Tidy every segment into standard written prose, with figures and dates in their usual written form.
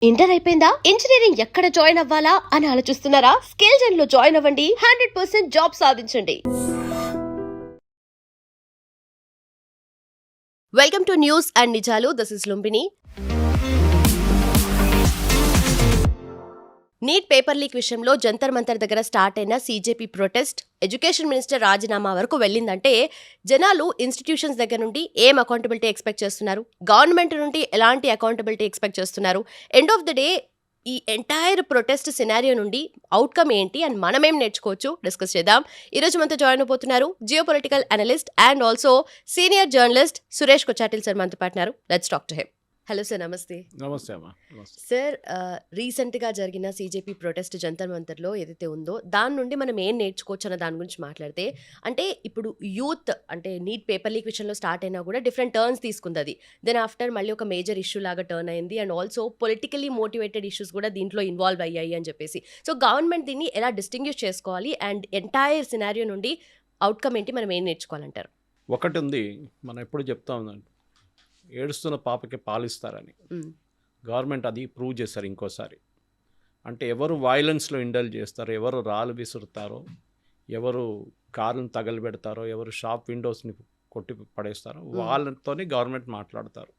Inter అయిపోయిందా? Engineering ఎక్కడ join అవ్వాలా అని ఆలోచిస్తున్నారా? స్కిల్ జెన్ లో జాయిన్ అవ్వండి, 100% జాబ్ సాధించండి. వెల్కమ్ టు న్యూస్ అండ్ నిజాలు. This is Lumbini. NEET paper leak విషయంలో జంతర్ మంతర్ దగ్గర స్టార్ట్ అయిన సీజేపీ ప్రొటెస్ట్ ఎడ్యుకేషన్ మినిస్టర్ రాజీనామా వరకు వెళ్ళిందంటే జనాలు ఇన్స్టిట్యూషన్స్ దగ్గర నుండి ఏం అకౌంటబిలిటీ ఎక్స్పెక్ట్ చేస్తున్నారు, గవర్నమెంట్ నుండి ఎలాంటి అకౌంటబిలిటీ ఎక్స్పెక్ట్ చేస్తున్నారు, ఎండ్ ఆఫ్ ద డే ఈ ఎంటైర్ ప్రొటెస్ట్ సినారియో నుండి అవుట్కమ్ ఏంటి అండ్ మనమేం నేర్చుకోవచ్చు డిస్కస్ చేద్దాం. ఈరోజు మనతో జాయిన్ అయిపోతున్నారు geopolitical analyst and also senior journalist Suresh Kochattil sir మనతో పాటున్నారు. Let's talk to him. Hello sir, నమస్తే. నమస్తే అమ్మా. సార్, రీసెంట్గా జరిగిన సీజేపీ ప్రొటెస్ట్ జంతర్ మంతర్లో ఏదైతే ఉందో దాని నుండి మనం ఏం నేర్చుకోవచ్చు అన్న దాని గురించి మాట్లాడితే, అంటే ఇప్పుడు యూత్ అంటే నీట్ పేపర్ లీక్ విషయంలో స్టార్ట్ అయినా కూడా డిఫరెంట్ టర్న్స్ తీసుకుంది. అది దెన్ ఆఫ్టర్ మళ్ళీ ఒక మేజర్ ఇష్యూ లాగా టర్న్ అయింది and also politically motivated issues కూడా దీంట్లో ఇన్వాల్వ్ అయ్యాయి అని చెప్పేసి. సో గవర్నమెంట్ దీన్ని ఎలా డిస్టింగ్విష్ చేసుకోవాలి అండ్ ఎంటైర్ సినారియో నుండి అవుట్కమ్ ఏంటి, మనం ఏం నేర్చుకోవాలంటారు? ఒకటి ఉంది, మనం ఎప్పుడు చెప్తా ఉందండి, ఏడుస్తున్న పాపకి పాలిస్తారని. గవర్నమెంట్ అది ప్రూవ్ చేస్తారు ఇంకోసారి. అంటే ఎవరు వైలెన్స్లో ఇండల్జ్ చేస్తారో, ఎవరు రాళ్ళు విసురుతారో, ఎవరు కార్లను తగలబెడతారో, ఎవరు షాప్ విండోస్ని కొట్టి పడేస్తారో వాళ్ళతోనే గవర్నమెంట్ మాట్లాడతారు.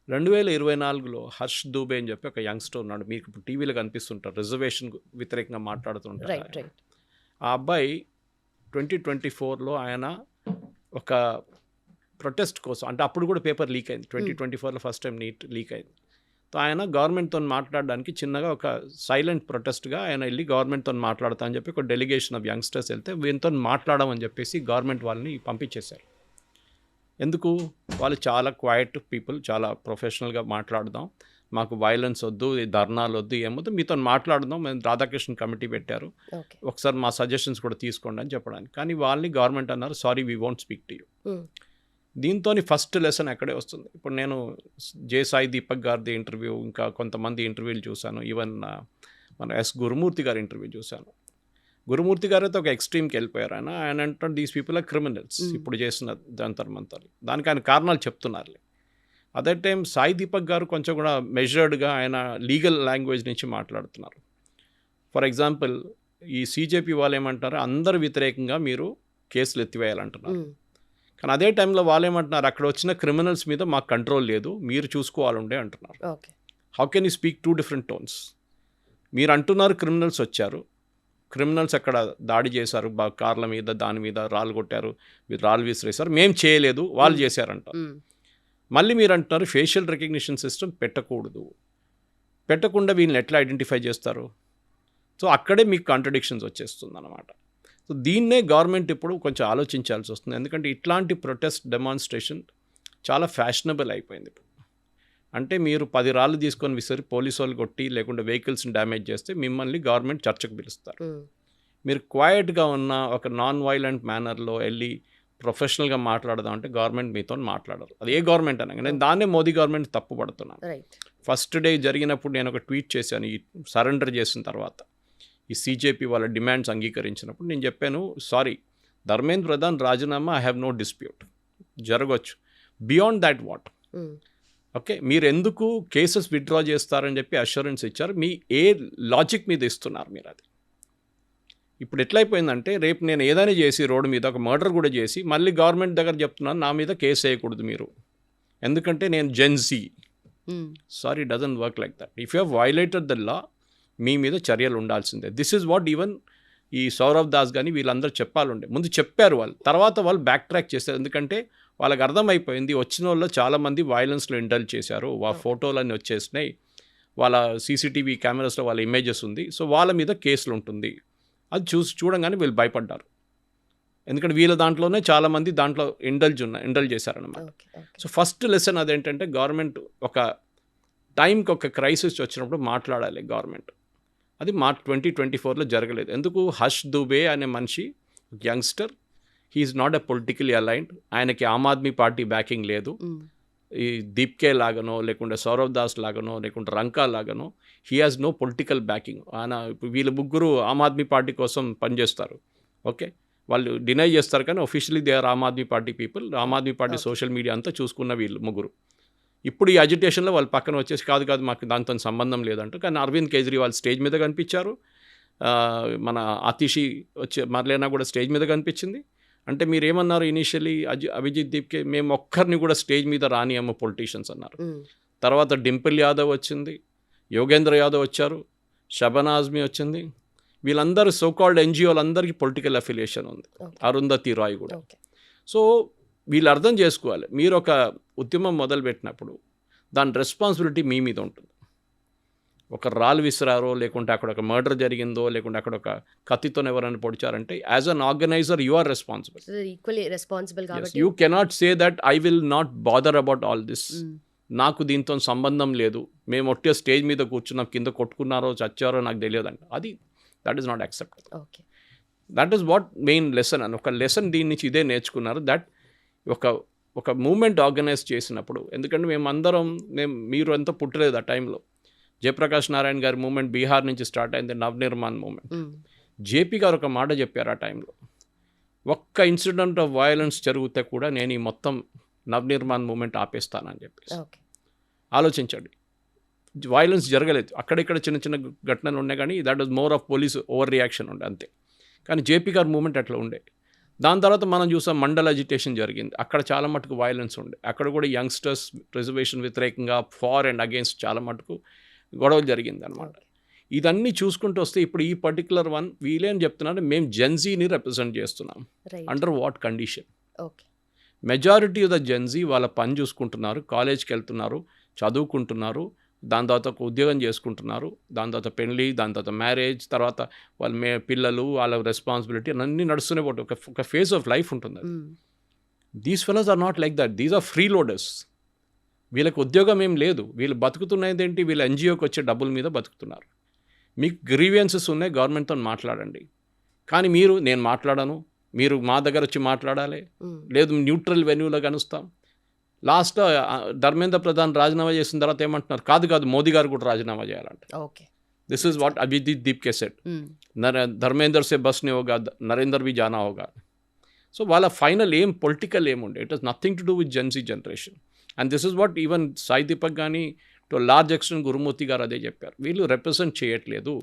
2024లో హర్ష్ దూబే అని చెప్పి ఒక యంగ్స్టర్ ఉన్నాడు, మీకు ఇప్పుడు టీవీలో కనిపిస్తుంటారు, రిజర్వేషన్ వ్యతిరేకంగా మాట్లాడుతుంటారు. ఆ అబ్బాయి 2024లో ఆయన ఒక ప్రొటెస్ట్ కోసం, అంటే అప్పుడు కూడా పేపర్ లీక్ అయింది, 2024లో ఫస్ట్ టైం నీట్ లీక్ అయింది. సో ఆయన గవర్నమెంట్తో మాట్లాడడానికి చిన్నగా ఒక సైలెంట్ ప్రొటెస్ట్గా ఆయన వెళ్ళి గవర్నమెంట్తో మాట్లాడతా అని చెప్పి ఒక డెలిగేషన్ ఆఫ్ యంగ్స్టర్స్ వెళ్తే వీళ్ళతో మాట్లాడమని చెప్పేసి గవర్నమెంట్ వాళ్ళని పంపించేశారు. ఎందుకు? వాళ్ళు చాలా క్వైట్ పీపుల్, చాలా ప్రొఫెషనల్గా మాట్లాడదాం, మాకు వైలెన్స్ వద్దు, ధర్నాలు వద్దు, ఏమొద్దు, మీతో మాట్లాడదాం, మేము రాధాకృష్ణ కమిటీ పెట్టారు, ఒకసారి మా సజెషన్స్ కూడా తీసుకోండి అని చెప్పడానికి. కానీ వాళ్ళని గవర్నమెంట్ అన్నారు, sorry we won't speak to you. దీంతో ఫస్ట్ లెసన్ ఎక్కడే వస్తుంది. ఇప్పుడు నేను జే సాయి దీపక్ గారిది ఇంటర్వ్యూ, ఇంకా కొంతమంది ఇంటర్వ్యూలు చూశాను, ఈవెన్ మన ఎస్ గురుమూర్తి గారి ఇంటర్వ్యూ చూశాను. గురుమూర్తి గారు అయితే ఒక ఎక్స్ట్రీమ్కి వెళ్ళిపోయారు. ఆయన అంటారు దీస్ పీపుల్ ఆర్ క్రిమినల్స్ ఇప్పుడు చేసిన జంతర్ మంతర్. దానికి ఆయన కారణాలు చెప్తున్నారు. అదే టైం సాయి దీపక్ గారు కొంచెం కూడా మెజర్డ్గా ఆయన లీగల్ లాంగ్వేజ్ నుంచి మాట్లాడుతున్నారు. ఫర్ ఎగ్జాంపుల్, ఈ సీజేపీ వాళ్ళు ఏమంటారు, అందరు వ్యతిరేకంగా మీరు కేసులు ఎత్తివేయాలంటున్నారు. కానీ అదే టైంలో వాళ్ళు ఏమంటున్నారు, అక్కడ వచ్చిన క్రిమినల్స్ మీద మాకు కంట్రోల్ లేదు, మీరు చూసుకోవాలండే అంటున్నారు. How can you speak two different tones? మీరు అంటున్నారు క్రిమినల్స్ వచ్చారు, క్రిమినల్స్ అక్కడ దాడి చేశారు, కార్ల మీద దాని మీద రాళ్ళు కొట్టారు, మీరు రాళ్ళు విసిరేశారు, మేము చేయలేదు, వాళ్ళు చేశారంట. మళ్ళీ మీరు అంటున్నారు ఫేషియల్ రికగ్నిషన్ సిస్టమ్ పెట్టకుండా వీళ్ళని ఎట్లా ఐడెంటిఫై చేస్తారు? సో అక్కడే మీకు కాంట్రడిక్షన్స్ వచ్చేస్తుంది అన్నమాట. సో దీన్నే గవర్నమెంట్ ఇప్పుడు కొంచెం ఆలోచించాల్సి వస్తుంది. ఎందుకంటే ఇట్లాంటి ప్రొటెస్ట్ డెమాన్స్ట్రేషన్ చాలా ఫ్యాషనబుల్ అయిపోయింది ఇప్పుడు. అంటే మీరు 10 రాళ్ళు తీసుకొని విసిరి పోలీసు వాళ్ళు కొట్టి లేకుంటే వెహికల్స్ని డ్యామేజ్ చేస్తే మిమ్మల్ని గవర్నమెంట్ చర్చకు పిలుస్తారు. మీరు క్వైట్గా ఉన్న ఒక నాన్ వైలెంట్ మేనర్లో వెళ్ళి ప్రొఫెషనల్గా మాట్లాడదాం అంటే గవర్నమెంట్ మీతో మాట్లాడరు. అది ఏ గవర్నమెంట్ అనగా నేను దాన్నే మోదీ గవర్నమెంట్ తప్పు పడుతున్నాను. ఫస్ట్ డే జరిగినప్పుడు నేను ఒక ట్వీట్ చేశాను, ఈ సరెండర్ చేసిన తర్వాత ఈ సీజేపీ వాళ్ళ డిమాండ్స్ అంగీకరించినప్పుడు నేను చెప్పాను, సారీ ధర్మేంద్ర ప్రధాన్ రాజీనామా ఐ హ్యావ్ నో డిస్ప్యూట్, జరగవచ్చు, బియాండ్ దాట్ వాట్ ఓకే, మీరు ఎందుకు కేసెస్ విత్డ్రా చేస్తారని చెప్పి అష్యూరెన్స్ ఇచ్చారు, మీ ఏ లాజిక్ మీద ఇస్తున్నారు మీరు? అది ఇప్పుడు ఎట్లయిపోయిందంటే రేపు నేను ఏదైనా చేసి రోడ్డు మీద ఒక మర్డర్ కూడా చేసి మళ్ళీ గవర్నమెంట్ దగ్గర చెప్తున్నాను నా మీద కేసు వేయకూడదు మీరు, ఎందుకంటే నేను Gen Z. Sorry, doesn't work like that. If you have violated the law మీ మీద చర్యలు ఉండాల్సిందే. దిస్ ఈజ్ వాట్ ఈవెన్ ఈ సౌరవ్ దాస్ కానీ వీళ్ళందరూ చెప్పాలండే. ముందు చెప్పారు వాళ్ళు, తర్వాత వాళ్ళు బ్యాక్ ట్రాక్ చేశారు. ఎందుకంటే వాళ్ళకి అర్థమైపోయింది వచ్చిన వాళ్ళు చాలామంది వైలెన్స్లో ఇండల్జ్ చేశారు, ఫోటోలన్నీ వచ్చేసినాయి, వాళ్ళ సీసీటీవీ కెమెరాస్లో వాళ్ళ ఇమేజెస్ ఉంది, సో వాళ్ళ మీద కేసులు ఉంటుంది. అది చూడంగానే వీళ్ళు భయపడ్డారు, ఎందుకంటే వీళ్ళ దాంట్లోనే చాలామంది దాంట్లో ఇండల్జ్ చేశారనమాట. సో ఫస్ట్ లెసన్ అదేంటంటే గవర్నమెంట్ ఒక టైంకి ఒక క్రైసిస్ వచ్చినప్పుడు మాట్లాడాలి గవర్నమెంట్. అది 2024లో జరగలేదు. ఎందుకు? హర్ష్ దూబే అనే మనిషి youngster, he is not a politically aligned, ఆయనకి ఆమ్ ఆద్మీ పార్టీ బ్యాకింగ్ లేదు. ఈ దీప్కే లాగానో లేకుంటే సౌరవ్ దాస్ లాగానో లేకుంటే రంకా లాగానో he has no political backing. ఆయన వీళ్ళ ముగ్గురు ఆమ్ ఆద్మీ పార్టీ కోసం పనిచేస్తారు. ఓకే, వాళ్ళు డినై చేస్తారు కానీ officially they are Aam Aadmi Party people. Aam Aadmi Party social media అంతా చూసుకున్న వీళ్ళు ముగ్గురు. ఇప్పుడు ఈ అజిటేషన్లో వాళ్ళు పక్కన వచ్చేసి కాదు మాకు దాంతో సంబంధం లేదంటూ. కానీ అరవింద్ కేజ్రీవాల్ స్టేజ్ మీద కనిపించారు, మన ఆతిషి వచ్చే మర్లేనా కూడా స్టేజ్ మీద కనిపించింది. అంటే మీరు ఏమన్నారు ఇనీషియలీ అభిజిత్ దీప్కే మేము ఒక్కరిని కూడా స్టేజ్ మీద రానియమ్మ పొలిటీషియన్స్ అన్నారు. తర్వాత డింపుల్ యాదవ్ వచ్చింది, యోగేంద్ర యాదవ్ వచ్చారు, షబనా ఆజ్మీ వచ్చింది. వీళ్ళందరూ సోకాల్డ్ ఎన్జిఓలందరికీ పొలిటికల్ అఫిలియేషన్ ఉంది, అరుంధతి రాయ్ కూడా. సో వీళ్ళు అర్థం చేసుకోవాలి, మీరు ఒక ఉద్యమం మొదలుపెట్టినప్పుడు దాని రెస్పాన్సిబిలిటీ మీ మీద ఉంటుంది. ఒక రాళ్ళు విసిరారో, లేకుంటే అక్కడ ఒక మర్డర్ జరిగిందో, లేకుంటే అక్కడ ఒక కత్తితో ఎవరైనా పొడిచారంటే as an organiser you are responsible. Equally responsible కాబట్టి you cannot say that I will not bother about all this, నాకు దీంతో సంబంధం లేదు, మేము ఒట్టే స్టేజ్ మీద కూర్చున్నాం, కింద కొట్టుకున్నారో చచ్చారో నాకు తెలియదంట. అది that is not acceptable. Okay, that is what main lesson అని ఒక లెసన్ దీని నుంచి ఇదే నేర్చుకున్నారు. దట్ ఒక మూమెంట్ ఆర్గనైజ్ చేసినప్పుడు, ఎందుకంటే మీరు ఎంతో పుట్టలేదు ఆ టైంలో. జయప్రకాష్ నారాయణ గారి మూమెంట్ బీహార్ నుంచి స్టార్ట్ అయింది, నవనిర్మాణ్ మూమెంట్. జేపీ గారు ఒక మాట చెప్పారు ఆ టైంలో, ఒక్క ఇన్సిడెంట్ ఆఫ్ వయలెన్స్ జరిగితే కూడా నేను ఈ మొత్తం నవనిర్మాణ్ మూమెంట్ ఆపేస్తానని చెప్పేసి. ఆలోచించండి, వయలెన్స్ జరగలేదు, అక్కడిక్కడ చిన్న చిన్న ఘటనలు ఉన్నాయి, కానీ that was more of police over reaction ఉండే అంతే. కానీ జేపీ గారి మూమెంట్ అట్లా ఉండే. దాని తర్వాత మనం చూసాం మండల్ అజిటేషన్ జరిగింది, అక్కడ చాలా మటుకు వయలెన్స్ ఉండే. అక్కడ కూడా యంగ్స్టర్స్ రిజర్వేషన్ వ్యతిరేకంగా ఫార్ అండ్ అగేన్స్ట్ చాలా మటుకు గొడవలు జరిగింది అనమాట. ఇదన్నీ చూసుకుంటూ వస్తే ఇప్పుడు ఈ పర్టికులర్ వన్ వీళ్ళేం చెప్తున్నారు, మేము జెన్జీని రిప్రజెంట్ చేస్తున్నాం. Under what condition? Majority of the Gen Z వాళ్ళ పని చూసుకుంటున్నారు, కాలేజ్కి వెళ్తున్నారు, చదువుకుంటున్నారు, దాని తర్వాత ఒక ఉద్యోగం చేసుకుంటున్నారు, దాని తర్వాత పెళ్ళి, దాని తర్వాత మ్యారేజ్, తర్వాత వాళ్ళ పిల్లలు, వాళ్ళ రెస్పాన్సిబిలిటీ అన్నీ నడుస్తూనే పోతే ఒక ఫేజ్ ఆఫ్ లైఫ్ ఉంటుంది. These fellows are not like that, these are freeloaders. వీళ్ళకి ఉద్యోగం ఏం లేదు, వీళ్ళు బతుకుతున్నది ఏంటి, వీళ్ళ ఎన్జిఓకి వచ్చే డబ్బుల మీద బతుకుతున్నారు. మీకు గ్రీవియన్సెస్ ఉన్నాయి, గవర్నమెంట్తో మాట్లాడండి. కానీ నేను మాట్లాడను, మీరు మా దగ్గర వచ్చి మాట్లాడాలి, లేదు న్యూట్రల్ వెన్యూలో కనుస్తాం. లాస్ట్ ధర్మేంద్ర ప్రధాన్ రాజీనామా చేసిన తర్వాత ఏమంటున్నారు, కాదు మోదీ గారు కూడా రాజీనామా చేయాలంట. This is what Abhijit Dipke said, Dharmender సే బస్ నే హోగా, నరేందర్ భీ జానా హోగా. సో వాళ్ళ ఫైనల్ ఏం పొలిటికల్ ఏముండే, it was nothing to do with Gen Z generation. And this is what even Sai Deepak కానీ టు లార్జ్ ఎక్స్టెంట్ గురుమూర్తి గారు అదే చెప్పారు, వీళ్ళు రిప్రజెంట్ చేయట్లేదు.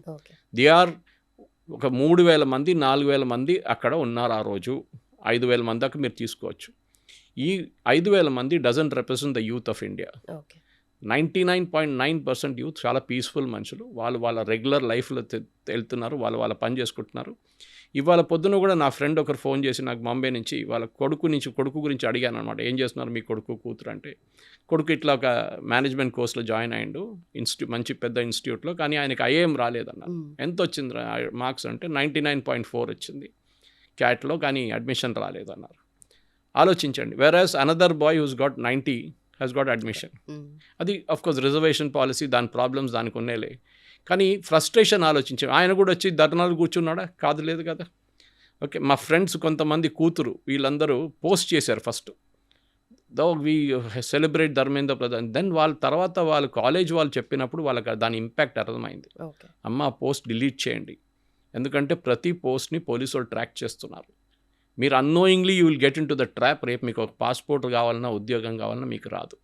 దే ఆర్ ఒక 3,000 మంది 4,000 మంది అక్కడ ఉన్నారు ఆ రోజు, 5,000 మంది దాకా మీరు తీసుకోవచ్చు. ఈ 5,000 మంది doesn't represent the youth of India. 99.9% youth చాలా పీస్ఫుల్ మనుషులు, వాళ్ళ రెగ్యులర్ లైఫ్లో వెళ్తున్నారు, వాళ్ళ పని చేసుకుంటున్నారు. ఇవాళ పొద్దున కూడా నా ఫ్రెండ్ ఒకరు ఫోన్ చేసి నాకు బాంబే నుంచి వాళ్ళ కొడుకు గురించి అడిగాను అనమాట, ఏం చేస్తున్నారు మీ కొడుకు కూతురు అంటే, కొడుకు ఇట్లా ఒక మేనేజ్మెంట్ కోర్స్లో జాయిన్ అయ్యిండు, మంచి పెద్ద ఇన్స్టిట్యూట్లో, కానీ ఆయనకి ఐఏఎం రాలేదన్నారు. ఎంత వచ్చింది మార్క్స్ అంటే 99.4 వచ్చింది క్యాట్లో, కానీ అడ్మిషన్ రాలేదన్నారు. ఆలోచించండి. Whereas another boy who's got 90 has got admission. అది అఫ్కోర్స్ రిజర్వేషన్ పాలసీ, దాని ప్రాబ్లమ్స్ దానికి ఉన్నేలే, కానీ ఫ్రస్ట్రేషన్ ఆలోచించాం. ఆయన కూడా వచ్చి ధర్నాలు కూర్చున్నాడా? లేదు కదా. ఓకే, మా ఫ్రెండ్స్ కొంతమంది కూతురు వీళ్ళందరూ పోస్ట్ చేశారు first, we celebrate Dharmendra Pradhan. Then వాళ్ళ తర్వాత వాళ్ళు కాలేజ్ వాళ్ళు చెప్పినప్పుడు వాళ్ళకి దాని ఇంపాక్ట్ అర్థమైంది. అమ్మ ఆ పోస్ట్ డిలీట్ చేయండి, ఎందుకంటే ప్రతి పోస్ట్ని పోలీసు వాళ్ళు ట్రాక్ చేస్తున్నారు. మీరు annoyingly you will get into the trap. రేపు మీకు ఒక పాస్పోర్ట్ కావాలన్నా, ఉద్యోగం కావాలన్నా మీకు రాదు.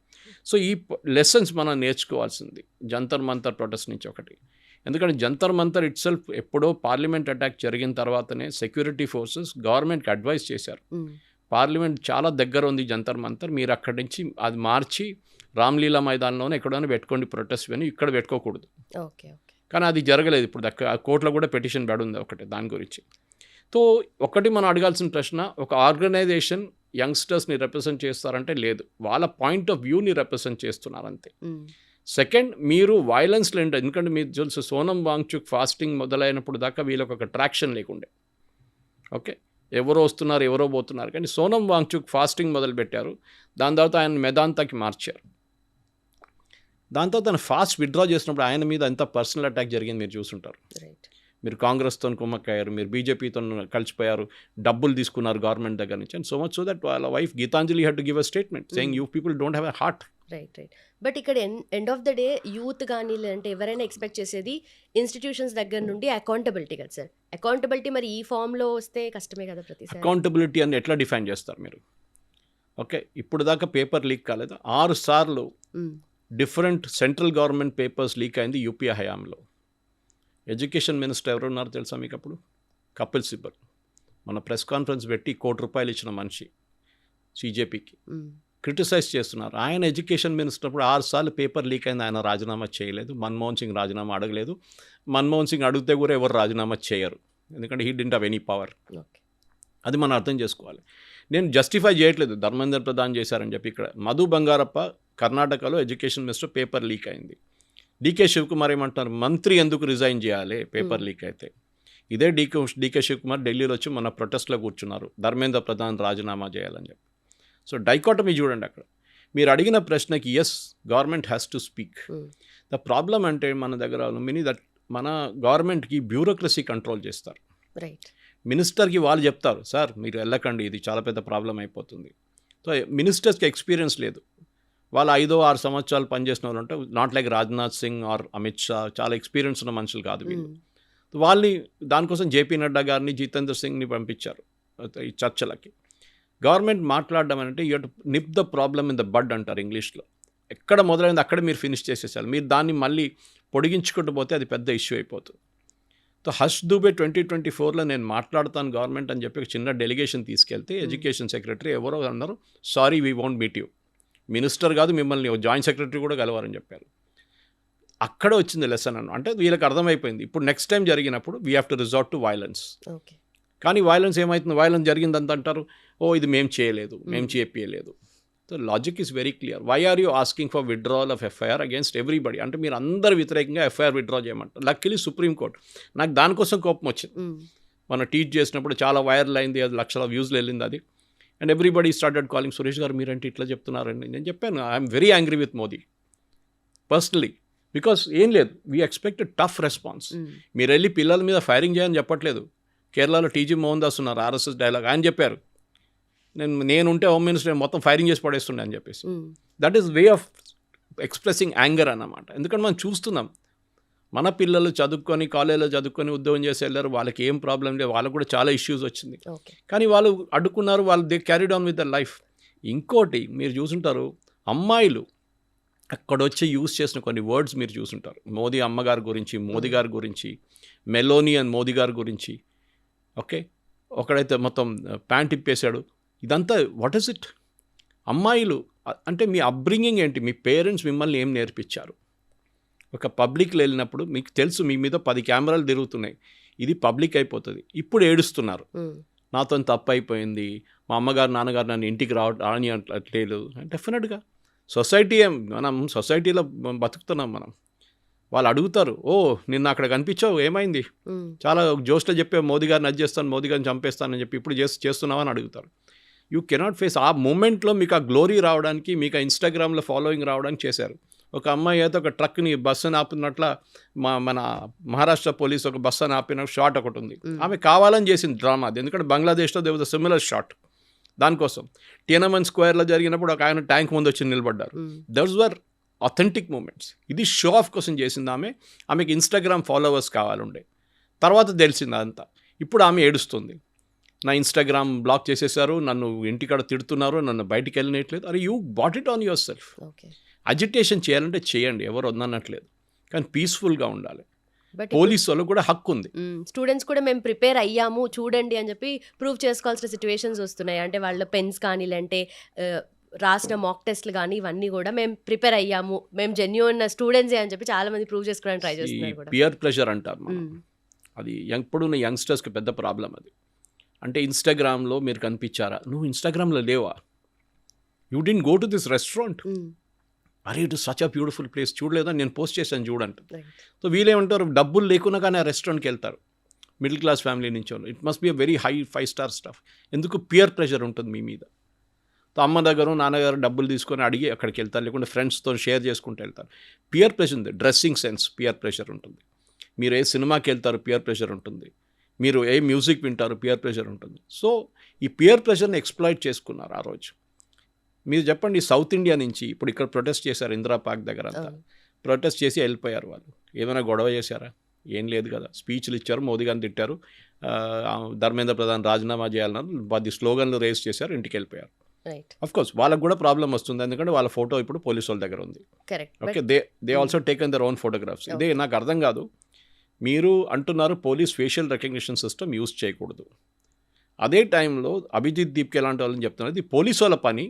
సో ఈ లెసన్స్ మనం నేర్చుకోవాల్సింది జంతర్ మంతర్ ప్రొటెస్ట్ నుంచి ఒకటి. ఎందుకంటే జంతర్ మంతర్ ఇట్ సెల్ఫ్ ఎప్పుడో పార్లమెంట్ అటాక్ జరిగిన తర్వాతనే సెక్యూరిటీ ఫోర్సెస్ గవర్నమెంట్కి అడ్వైస్ చేశారు, పార్లమెంట్ చాలా దగ్గర ఉంది జంతర్ మంతర్, మీరు అక్కడి నుంచి అది మార్చి రామ్లీలా మైదానంలోనే ఎక్కడైనా పెట్టుకోండి ప్రొటెస్ట్ అని, ఇక్కడ పెట్టుకోకూడదు. కానీ అది జరగలేదు. ఇప్పుడు కోర్టులో కూడా పిటిషన్ పడుంది ఒకటి దాని గురించి. సో ఒకటి మనం అడగాల్సిన ప్రశ్న, ఒక ఆర్గనైజేషన్ యంగ్స్టర్స్ని రిప్రజెంట్ చేస్తారంటే లేదు, వాళ్ళ పాయింట్ ఆఫ్ వ్యూని రిప్రజెంట్ చేస్తున్నారంతే. సెకండ్, మీరు వైలెన్స్లో ఏంటో, ఎందుకంటే మీరు తెలుసు సోనం వాంగ్చుక్ ఫాస్టింగ్ మొదలైనప్పుడు దాకా వీళ్ళకి ఒక ట్రాక్షన్ లేకుండే. ఓకే, ఎవరో వస్తున్నారు ఎవరో పోతున్నారు, కానీ సోనం వాంగ్చుక్ ఫాస్టింగ్ మొదలుపెట్టారు, దాని తర్వాత ఆయన మెదాంతాకి మార్చారు. దాని తర్వాత ఆయన ఫాస్ట్ విత్డ్రా చేసినప్పుడు ఆయన మీద ఎంత పర్సనల్ అటాక్ జరిగింది మీరు చూసుంటారు. మీరు కాంగ్రెస్తో కుమ్మక్కయ్యారు, మీరు బీజేపీతో కలిసిపోయారు, డబ్బులు తీసుకున్నారు గవర్నమెంట్ దగ్గర నుంచి. And so much so that వాళ్ళ wife Geetanjali had to give a statement saying you people don't have a heart. Right. But ఇక్కడ end of the day youth కానీ లేదంటే ఎవరైనా ఎక్స్పెక్ట్ చేసేది ఇన్స్టిట్యూషన్స్ దగ్గర నుండి అకౌంటబిలిటీ కదా సార్. అకౌంటబిలిటీ మరి ఈ ఫామ్లో వస్తే కష్టమే కదా. ప్రతిసారి అకౌంటబిలిటీ అని ఎట్లా డిఫైన్ చేస్తారు మీరు? ఓకే, ఇప్పుడు దాకా పేపర్ లీక్ కాలేదు. 6 సార్లు different central government papers leak అయింది యూపీఏ హయాంలో. ఎడ్యుకేషన్ మినిస్టర్ ఎవరున్నారు తెలుసా మీకు అప్పుడు? కపిల్ సిబల్. మన ప్రెస్ కాన్ఫరెన్స్ పెట్టి ₹1 కోటి ఇచ్చిన మనిషి సీజేపీకి క్రిటిసైజ్ చేస్తున్నారు. ఆయన ఎడ్యుకేషన్ మినిస్టర్ అప్పుడు 6 సార్లు పేపర్ లీక్ అయింది, ఆయన రాజీనామా చేయలేదు. మన్మోహన్ సింగ్ రాజీనామా అడగలేదు. మన్మోహన్ సింగ్ అడిగితే కూడా ఎవరు రాజీనామా చేయరు, ఎందుకంటే he didn't have any power. అది మనం అర్థం చేసుకోవాలి. నేను జస్టిఫై చేయట్లేదు ధర్మేంద్ర ప్రధాన్ చేశారని చెప్పి. ఇక్కడ మధు బంగారప్ప కర్ణాటకలో ఎడ్యుకేషన్ మినిస్టర్, పేపర్ లీక్ అయింది. డీకే శివకుమార్ ఏమంటున్నారు, మంత్రి ఎందుకు రిజైన్ చేయాలి పేపర్ లీక్ అయితే? ఇదే డీకే శివకుమార్ ఢిల్లీలో వచ్చి మన ప్రొటెస్ట్లో కూర్చున్నారు, ధర్మేంద్ర ప్రధాన్ రాజీనామా చేయాలని చెప్పి. సో డైకాటమీ చూడండి అక్కడ. మీరు అడిగిన ప్రశ్నకి yes, government has to speak. The problem అంటే మన దగ్గర దట్ మన గవర్నమెంట్కి బ్యూరోక్రసీ కంట్రోల్ చేస్తారు. రైట్. మినిస్టర్కి వాళ్ళు చెప్తారు, సార్ మీరు వెళ్ళకండి, ఇది చాలా పెద్ద ప్రాబ్లం అయిపోతుంది. సో మినిస్టర్స్కి ఎక్స్పీరియన్స్ లేదు. వాళ్ళు 5-6 సంవత్సరాలు పనిచేసిన వాళ్ళు ఉంటే, not like Rajnath Singh or Amit Shah, చాలా ఎక్స్పీరియన్స్ ఉన్న మనుషులు కాదు వీళ్ళు. వాళ్ళని దానికోసం జేపీ నడ్డా గారిని, జితేంద్ర సింగ్ని పంపించారు ఈ చర్చలకి. గవర్నమెంట్ మాట్లాడడం అంటే you to nip the problem in the bud అంటారు ఇంగ్లీష్లో. ఎక్కడ మొదలైంది అక్కడ మీరు ఫినిష్ చేసేసారు. మీరు దాన్ని మళ్ళీ పొడిగించుకుంటూ పోతే అది పెద్ద ఇష్యూ అయిపోతుంది. సో హర్ష్ దూబే 2024లో నేను మాట్లాడుతాను గవర్నమెంట్ అని చెప్పి ఒక చిన్న డెలిగేషన్ తీసుకెళ్తే ఎడ్యుకేషన్ సెక్రటరీ ఎవరో అన్నారు, sorry we won't meet you. Minister కాదు, మిమ్మల్ని జాయింట్ సెక్రటరీ కూడా కలవారని చెప్పారు. అక్కడ వచ్చింది లెసన్ అంటే వీళ్ళకి అర్థమైపోయింది, ఇప్పుడు నెక్స్ట్ టైం జరిగినప్పుడు we have to resort to violence. కానీ వైలెన్స్ ఏమవుతుంది, వైలెన్స్ జరిగిందంత అంటారు, ఓ ఇది మేము చేయలేదు, మేము చేపియలేదు. So logic is very clear. Why are you asking for withdrawal of FIR against everybody? అంటే మీరు అందరు వ్యతిరేకంగా ఎఫ్ఐఆర్ విత్డ్రా చేయమంటారు. లక్కీలీ సుప్రీంకోర్టు, నాకు దానికోసం కోపం వచ్చింది. మనం టీచ్ చేసినప్పుడు చాలా వైరల్ అయింది, అది లక్షల వ్యూస్లో వెళ్ళింది అది. And everybody started calling, Suresh గారు మీరంటే ఇట్లా చెప్తున్నారండి. నేను చెప్పాను, I'm very angry with Modi personally, because ఏం లేదు, వీ ఎక్స్పెక్ట్ టఫ్ రెస్పాన్స్. మీరు వెళ్ళి పిల్లల మీద ఫైరింగ్ చేయని చెప్పట్లేదు. కేరళలో టీజీ మోహన్ దాస్ ఉన్నారు, ఆర్ఎస్ఎస్ డైలాగ్, ఆయన చెప్పారు, నేనుంటే హోమ్ మినిస్టర్ మొత్తం ఫైరింగ్ చేసి పడేస్తుండే అని చెప్పేసి. That is way of expressing anger అన్నమాట. ఎందుకంటే మనం చూస్తున్నాం, మన పిల్లలు చదువుకొని కాలేజీలో చదువుకొని ఉద్యోగం చేసి వెళ్ళారు, వాళ్ళకి ఏం ప్రాబ్లం లేదు, వాళ్ళకు కూడా చాలా ఇష్యూస్ వచ్చింది, కానీ వాళ్ళు అడ్డుకున్నారు, వాళ్ళు they carried on with the life. ఇంకోటి మీరు చూసుంటారు, అమ్మాయిలు అక్కడ వచ్చి యూజ్ చేసిన కొన్ని వర్డ్స్ మీరు చూసుంటారు, మోదీ అమ్మగారి గురించి, మోదీ గారి గురించి, మెలోనీ అండ్ మోదీ గారి గురించి. ఓకే, ఒకడైతే మొత్తం ప్యాంట్ ఇప్పేశాడు. ఇదంతా వాట్ ఈస్ ఇట్? అమ్మాయిలు అంటే మీ అప్బ్రింగింగ్ ఏంటి? మీ పేరెంట్స్ మిమ్మల్ని ఏం నేర్పించారు? ఒక పబ్లిక్లో వెళ్ళినప్పుడు మీకు తెలుసు మీ మీద 10 కెమెరాలు తిరుగుతున్నాయి, ఇది పబ్లిక్ అయిపోతుంది, ఇప్పుడు ఏడుస్తున్నారు, నాతో తప్పు అయిపోయింది, మా అమ్మగారు నాన్నగారు నన్ను ఇంటికి రాని అట్లేదు. డెఫినెట్గా మనం సొసైటీలో బతుకుతున్నాం మనం. వాళ్ళు అడుగుతారు, ఓ నిన్న అక్కడ కనిపించావు, ఏమైంది, చాలా జోష్లో చెప్పే మోదీ గారిని అది చేస్తాను, మోదీ గారిని చంపేస్తానని చెప్పి ఇప్పుడు చేస్తున్నావు అని అడుగుతారు. You cannot face. ఆ మూమెంట్లో మీకు ఆ గ్లోరీ రావడానికి, మీకు ఆ ఇన్స్టాగ్రామ్లో ఫాలోయింగ్ రావడానికి చేశారు. ఒక అమ్మాయి అయితే ఒక ట్రక్ని బస్సుని ఆపినట్ల మన మహారాష్ట్ర పోలీస్ ఒక బస్సుని ఆపిన షాట్ ఒకటి ఉంది, ఆమె కావాలని చేసింది డ్రామా అది. ఎందుకంటే బంగ్లాదేశ్లో there was a similar shot. దానికోసం టియనమన్ స్క్వేర్లో జరిగినప్పుడు ఒక ఆయన ట్యాంక్ ముందు వచ్చి నిలబడ్డారు. Those were authentic moments. ఇది షో ఆఫ్ కోసం చేసింది ఆమె. ఆమెకి ఇన్స్టాగ్రామ్ ఫాలోవర్స్ కావాలండే. తర్వాత తెలిసింది అదంతా. ఇప్పుడు ఆమె ఏడుస్తుంది, నా ఇన్స్టాగ్రామ్ బ్లాక్ చేసేసారు, నన్ను ఇంటికాడ తిడుతున్నారు, నన్ను బయటికి వెళ్ళినట్లేదు. అరే you bought it on your self. Agitation చేయాలంటే చేయండి, ఎవరు వద్దనట్లేదు, కానీ పీస్ఫుల్గా ఉండాలి. పోలీసు వాళ్ళకు కూడా హక్కు ఉంది. స్టూడెంట్స్ కూడా మేము ప్రిపేర్ అయ్యాము చూడండి అని చెప్పి ప్రూవ్ చేసుకోవాల్సిన సిచ్యువేషన్స్ వస్తున్నాయి. అంటే వాళ్ళ పెన్స్ కానీ, లేదంటే రాసిన మాక్ టెస్ట్లు కానీ, ఇవన్నీ కూడా మేము ప్రిపేర్ అయ్యాము, మేము జెన్యూన్ స్టూడెంట్సే అని చెప్పి చాలా మంది ప్రూవ్ చేసుకోవడానికి ట్రై చేస్తున్నారు. పియర్ ప్రెషర్ అంటారు మనం. అది ఎప్పుడున్న యంగ్స్టర్స్కి పెద్ద ప్రాబ్లం అది. అంటే ఇన్స్టాగ్రామ్లో మీరు కనిపించారా, నువ్వు ఇన్స్టాగ్రామ్లో లేవా, you didn't go to this restaurant, అరే it is such a beautiful place, చూడలేదా, నేను పోస్ట్ చేశాను చూడంట. సో వీళ్ళేమంటారు, డబ్బులు లేకున్నా కానీ ఆ రెస్టారెంట్కి వెళ్తారు, మిడిల్ క్లాస్ ఫ్యామిలీ నుంచి. It must be a very high 5-star stuff. ఎందుకు? పియర్ ప్రెషర్ ఉంటుంది మీ మీద. సో అమ్మ దగ్గర నాన్నగారు డబ్బులు తీసుకొని అడిగి అక్కడికి వెళ్తారు, లేకుంటే ఫ్రెండ్స్తో షేర్ చేసుకుంటూ వెళ్తారు. పియర్ ప్రెషర్ ఉంది. డ్రెస్సింగ్ సెన్స్ పియర్ ప్రెషర్ ఉంటుంది. మీరు ఏ సినిమాకి వెళ్తారు, పియర్ ప్రెషర్ ఉంటుంది. మీరు ఏ మ్యూజిక్ వింటారు, పియర్ ప్రెషర్ ఉంటుంది. సో ఈ పియర్ ప్రెషర్ని ఎక్స్ప్లాయిట్ చేసుకున్నారు ఆ రోజు. మీరు చెప్పండి, సౌత్ ఇండియా నుంచి ఇప్పుడు ఇక్కడ ప్రొటెస్ట్ చేశారు, ఇందిరా పార్క్ దగ్గర అంతా ప్రొటెస్ట్ చేసి వెళ్ళిపోయారు వాళ్ళు. ఏమైనా గొడవ చేశారా? ఏం లేదు కదా. స్పీచ్లు ఇచ్చారు, మోదీ గారిని తిట్టారు, ధర్మేంద్ర ప్రధాన్ రాజీనామా చేయాలన్నారు, 10 స్లోగన్లు రేస్ చేశారు, ఇంటికి వెళ్ళిపోయారు. రైట్. అఫ్ కోర్స్ వాళ్ళకు కూడా ప్రాబ్లం వస్తుంది, ఎందుకంటే వాళ్ళ ఫోటో ఇప్పుడు పోలీసు వాళ్ళ దగ్గర ఉంది. Correct. Okay, they also taken their own photographs. ఇదే నాకు అర్థం కాదు, మీరు అంటున్నారు police facial recognition system use చేయకూడదు, అదే టైంలో అభిజిత్ దీప్కే లాంటి వాళ్ళని చెప్తున్నారు ఇది పోలీసు వాళ్ళ పని,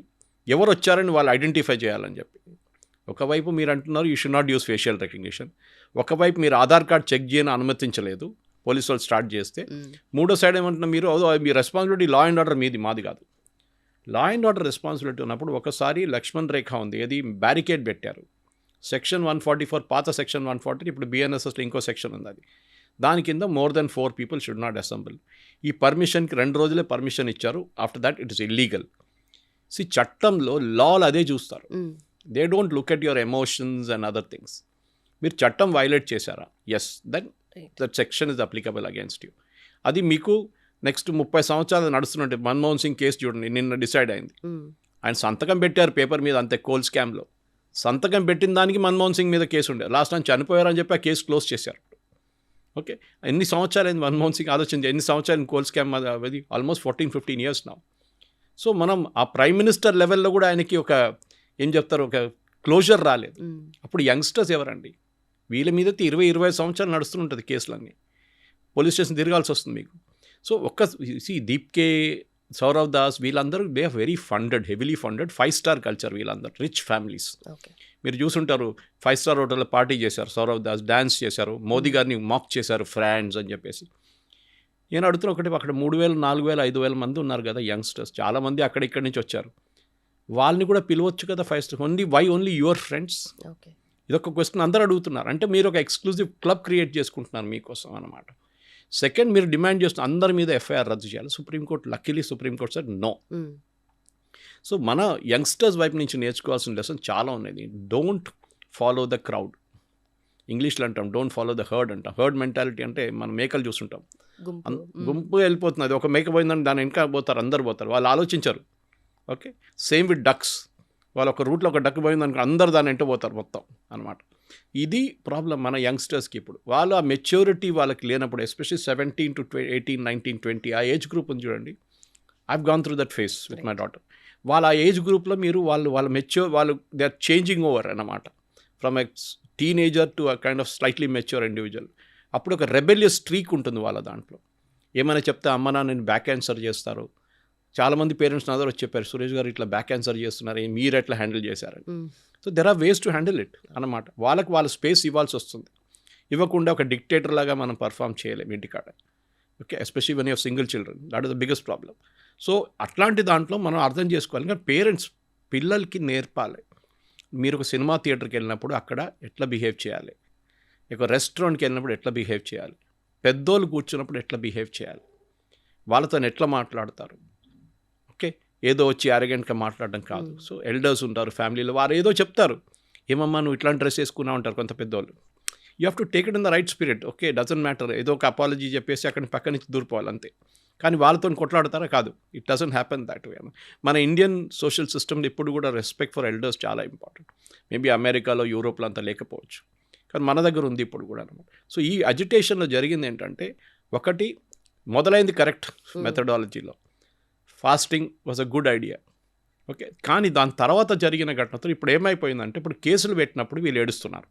ఎవరు వచ్చారని వాళ్ళు ఐడెంటిఫై చేయాలని చెప్పి. ఒకవైపు మీరు అంటున్నారు you should not use facial recognition, ఒకవైపు మీరు ఆధార్ కార్డ్ చెక్ చేయని అనుమతించలేదు పోలీసు వాళ్ళు స్టార్ట్ చేస్తే, మూడో సైడ్ ఏమంటున్నారు మీరు మీ రెస్పాన్సిబిలిటీ లా అండ్ ఆర్డర్ మీది, మాది కాదు. లా అండ్ ఆర్డర్ రెస్పాన్సిబిలిటీ ఉన్నప్పుడు ఒకసారి లక్ష్మణ్ రేఖ ఉంది, అది బ్యారికేడ్ పెట్టారు, సెక్షన్ 144 పాత సెక్షన్ 140, ఇప్పుడు బిఎన్ఎస్ఎస్లో ఇంకో సెక్షన్ ఉంది, అది దాని కింద more than 4 people should not assemble. ఈ పర్మిషన్కి 2 రోజులే పర్మిషన్ ఇచ్చారు, after that it is illegal. చట్టంలో లాలు అదే చూస్తారు, they don't look at your emotions and other things. మీరు చట్టం వైలేట్ చేశారా, yes then that section is applicable against you. అది మీకు నెక్స్ట్ 30 సంవత్సరాలు నడుస్తున్నట్టు మన్మోహన్ సింగ్ కేసు చూడండి, నిన్న డిసైడ్ అయింది. ఆయన సంతకం పెట్టారు పేపర్ మీద, అంతే కోల్ స్కామ్లో సంతకం పెట్టిన దానికి మన్మోహన్ సింగ్ మీద కేసు ఉండే, లాస్ట్ టైం చనిపోయారని చెప్పి ఆ కేసు క్లోజ్ చేశారు. ఓకే, ఎన్ని సంవత్సరాలు అయింది మన్మోహన్ సింగ్, ఆలోచించి ఎన్ని సంవత్సరాలు కోల్ స్కామ్ అది ఆల్మోస్ట్ 14-15 years now. సో మనం ఆ ప్రైమ్ మినిస్టర్ లెవెల్లో కూడా ఆయనకి ఒక ఏం చెప్తారు, ఒక క్లోజర్ రాలేదు. అప్పుడు యంగ్స్టర్స్ ఎవరండి, వీళ్ళ మీద 20-25 సంవత్సరాలు నడుస్తుంటుంది కేసులన్నీ, పోలీస్ స్టేషన్ తిరగాల్సి వస్తుంది మీకు. సో దీప్కే, సౌరవ్ దాస్, వీళ్ళందరూ they are very funded, heavily funded, 5-star culture, వీళ్ళందరూ రిచ్ ఫ్యామిలీస్. మీరు చూసుంటారు 5-star హోటల్లో పార్టీ చేశారు సౌరవ్ దాస్, డ్యాన్స్ చేశారు, మోదీ గారిని మాక్ చేశారు ఫ్రాండ్స్ అని చెప్పేసి. నేను అడుగుతున్నా ఒకటి, అక్కడ 3,000, 4,000, 5,000 మంది ఉన్నారు కదా యంగ్స్టర్స్, చాలామంది ఇక్కడి నుంచి వచ్చారు, వాళ్ళని కూడా పిలవచ్చు కదా 5-star, ఓన్లీ యువర్ ఫ్రెండ్స్. ఇదొక క్వశ్చన్ అందరూ అడుగుతున్నారు, అంటే మీరు ఒక ఎక్స్క్లూజివ్ క్లబ్ క్రియేట్ చేసుకుంటున్నారు మీకోసం అన్నమాట. సెకండ్, మీరు డిమాండ్ చేస్తున్న అందరి మీద ఎఫ్ఐఆర్ రద్దు చేయాలి, Supreme Court luckily Supreme Court sir no. So మన యంగ్స్టర్స్ వైపు నుంచి నేర్చుకోవాల్సిన లెసన్ చాలా ఉన్నాయి. డోంట్ ఫాలో ద క్రౌడ్, ఇంగ్లీష్లో అంటాం డోంట్ ఫాలో ద హర్డ్ అంటాం. హర్డ్ మెంటాలిటీ అంటే మనం మేకలు చూస్తుంటాం, గుంపు వెళ్ళిపోతుంది, అది ఒక మేక పోయిందని దాని వెనక పోతారు, అందరు పోతారు, వాళ్ళు ఆలోచించరు. ఓకే, సేమ్ విత్ డక్స్, వాళ్ళు ఒక రూట్లో ఒక డక్ పోయిందనుకో అందరు దాని వెంట పోతారు మొత్తం అనమాట. ఇది ప్రాబ్లం మన యంగ్స్టర్స్కి. ఇప్పుడు వాళ్ళ ఆ మెచ్యూరిటీ వాళ్ళకి లేనప్పుడు, ఎస్పెషల్లీ 17 to 18, 19, 20 ఆ ఏజ్ గ్రూప్ ఉంది చూడండి, I've gone through that face with my daughter. వాళ్ళ ఆ ఏజ్ గ్రూప్లో మీరు వాళ్ళు దే ఆర్ చేంజింగ్ ఓవర్ అన్నమాట, from a teenager to a kind of slightly mature individual. అప్పుడు ఒక రెబెలియస్ స్ట్రీక్ ఉంటుంది వాళ్ళ దాంట్లో, ఏమైనా చెప్తే అమ్మ నాన్న బ్యాక్ ఆన్సర్ చేస్తారు. చాలామంది పేరెంట్స్ నా దగ్గర వచ్చి చెప్పారు, సురేష్ గారు ఇట్లా బ్యాక్ ఆన్సర్ చేస్తున్నారు, మీరు ఎట్లా హ్యాండిల్ చేశారని. So there are ways to handle it అన్నమాట. వాళ్ళ స్పేస్ ఇవ్వాల్సి వస్తుంది, ఇవ్వకుండా ఒక డిక్టేటర్ లాగా మనం పర్ఫామ్ చేయలేము ఇంటికాడ. Okay, especially when you have single children, that is the biggest problem. So అట్లాంటి దాంట్లో మనం అర్థం చేసుకోవాలి, కానీ పేరెంట్స్ పిల్లలకి నేర్పాలి. మీరు ఒక సినిమా థియేటర్కి వెళ్ళినప్పుడు అక్కడ ఎట్లా బిహేవ్ చేయాలి, ఒక రెస్టారెంట్కి వెళ్ళినప్పుడు ఎట్లా బిహేవ్ చేయాలి, పెద్దోళ్ళు కూర్చున్నప్పుడు ఎట్లా బిహేవ్ చేయాలి, వాళ్ళతో ఎట్లా మాట్లాడతారు. ఓకే, ఏదో వచ్చి అరగెంట్గా మాట్లాడడం కాదు. సో ఎల్డర్స్ ఉంటారు ఫ్యామిలీలో, వారు ఏదో చెప్తారు, ఏమమ్మా నువ్వు ఇట్లాంటి డ్రెస్ వేసుకున్నావు అంటారు కొంత పెద్దోళ్ళు. You have to take it in the right spirit. Okay, doesn't matter, ఏదో ఒక అపాలజీ చెప్పేసి అక్కడి పక్క నుంచి దూరిపోవాలి అంతే. కానీ వాళ్ళతో కొట్లాడతారా, కాదు. It doesn't happen that way. మన ఇండియన్ సోషల్ సిస్టమ్ ఇప్పుడు కూడా రెస్పెక్ట్ ఫర్ ఎల్డర్స్ చాలా ఇంపార్టెంట్. మేబీ అమెరికాలో, యూరోప్లో అంతా లేకపోవచ్చు, కానీ మన దగ్గర ఉంది ఇప్పుడు కూడా అనమాట. సో ఈ అజిటేషన్లో జరిగింది ఏంటంటే, ఒకటి మొదలైంది కరెక్ట్ మెథడాలజీలో, fasting was a good idea. Okay, కానీ దాని తర్వాత జరిగిన ఘటనతో ఇప్పుడు ఏమైపోయిందంటే, ఇప్పుడు కేసులు పెట్టినప్పుడు వీళ్ళు ఏడుస్తున్నారు,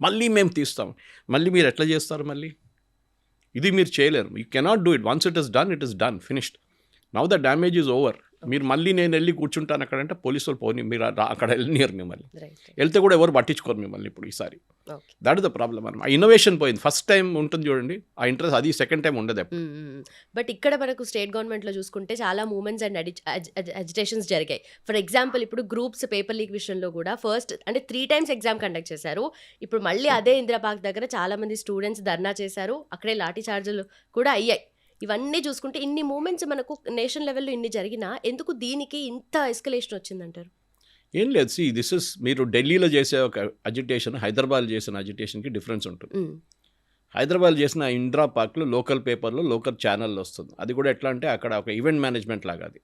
మళ్ళీ మేము తీస్తాం, మళ్ళీ మీరు ఎట్లా చేస్తారు, మళ్ళీ ఇది మీరు చేయలేరు, you cannot do it. Once it is done, finished. Now the damage is over. మీరు మళ్ళీ నేను వెళ్ళి కూర్చుంటాను అక్కడంటే పోలీసు వాళ్ళు పోనీ, మీరు అక్కడ వెళ్ళనియరు మిమ్మల్ని, వెళ్తే కూడా ఎవరు పట్టించుకోరు మిమ్మల్ని ఇప్పుడు ఈసారి. దట్ ఇస్ ద ప్రాబ్లమ్ అనమాట. ఇన్నోవేషన్ పోయింది. ఫస్ట్ టైం ఉంటుంది చూడండి ఆ ఇంట్రెస్ట్, అది సెకండ్ టైం ఉండదు. బట్ ఇక్కడ మనకు స్టేట్ గవర్నమెంట్లో చూసుకుంటే చాలా మూవ్మెంట్స్ అండ్ అజిటేషన్స్ జరిగాయి. ఫర్ ఎగ్జాంపుల్, ఇప్పుడు గ్రూప్స్ పేపర్ లీక్ విషయంలో కూడా ఫస్ట్ అంటే 3 times ఎగ్జామ్ కండక్ట్ చేశారు. ఇప్పుడు మళ్ళీ అదే ఇందిరాబాగ్ దగ్గర చాలా మంది స్టూడెంట్స్ ధర్నా చేశారు, అక్కడే లాఠీ చార్జీలు కూడా అయ్యాయి. ఇవన్నీ చూసుకుంటే ఇన్ని మూమెంట్స్ మనకు నేషన్ లెవెల్లో ఇన్ని జరిగినా ఎందుకు దీనికి ఇంత ఎస్కలేషన్ వచ్చిందంటారు? ఏం లేదు, దిస్ ఇస్ మీరు ఢిల్లీలో చేసే ఒక అజిటేషన్, హైదరాబాద్ చేసిన అజిటేషన్కి డిఫరెన్స్ ఉంటుంది. హైదరాబాద్ చేసిన ఇందిరా పార్క్లో లోకల్ పేపర్లో, లోకల్ ఛానల్లో వస్తుంది. అది కూడా ఎట్లా అంటే అక్కడ ఒక ఈవెంట్ మేనేజ్మెంట్ లాగా. అది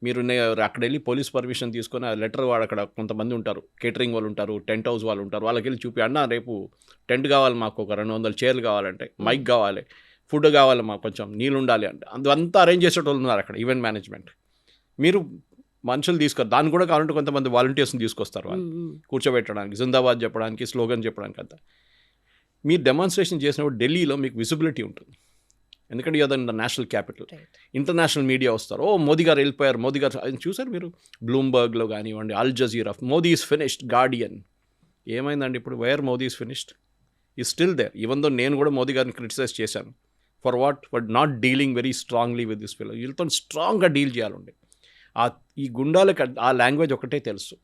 మీరు అక్కడ వెళ్ళి పోలీస్ పర్మిషన్ తీసుకొని ఆ లెటర్, వాడు అక్కడ కొంతమంది ఉంటారు, కేటరింగ్ వాళ్ళు ఉంటారు, టెంట్ హౌస్ వాళ్ళు ఉంటారు, వాళ్ళకి వెళ్ళి చూపి, అన్న రేపు టెంట్ కావాలి మాకు, ఒక 200 చైర్లు కావాలంటే, మైక్ కావాలి, ఫుడ్ కావాలి మాకు, కొంచెం నీళ్ళు ఉండాలి అంటే, అంతా అరేంజ్ చేసేటోళ్ళు ఉన్నారు అక్కడ ఈవెంట్ మేనేజ్మెంట్. మీరు మనుషులు తీసుకొని దాన్ని కూడా కావాలంటే కొంతమంది వాలంటీర్స్ని తీసుకొస్తారు వాళ్ళు కూర్చోబెట్టడానికి, జిందాబాద్ చెప్పడానికి, స్లోగన్ చెప్పడానికి అంతా. మీరు డెమాన్స్ట్రేషన్ చేసినప్పుడు ఢిల్లీలో మీకు విజిబిలిటీ ఉంటుంది, ఎందుకంటే ఇదంతా నేషనల్ క్యాపిటల్. ఇంటర్నేషనల్ మీడియా వస్తారు, ఓ మోదీ గారు వెళ్ళిపోయారు, మోదీ గారు చూసారు మీరు బ్లూంబర్గ్లో కానివ్వండి, Al Jazeera, Modi is finished, Guardian. ఏమైందండి ఇప్పుడు? Where Modi is finished? He still there. Even though నేను కూడా మోదీ గారిని క్రిటిసైజ్ చేశాను. For not dealing very strongly with this fellow. వీళ్ళతో స్ట్రాంగ్గా డీల్ చేయాలండి. ఈ గుండాలకు ఆ లాంగ్వేజ్ ఒకటే తెలుసు.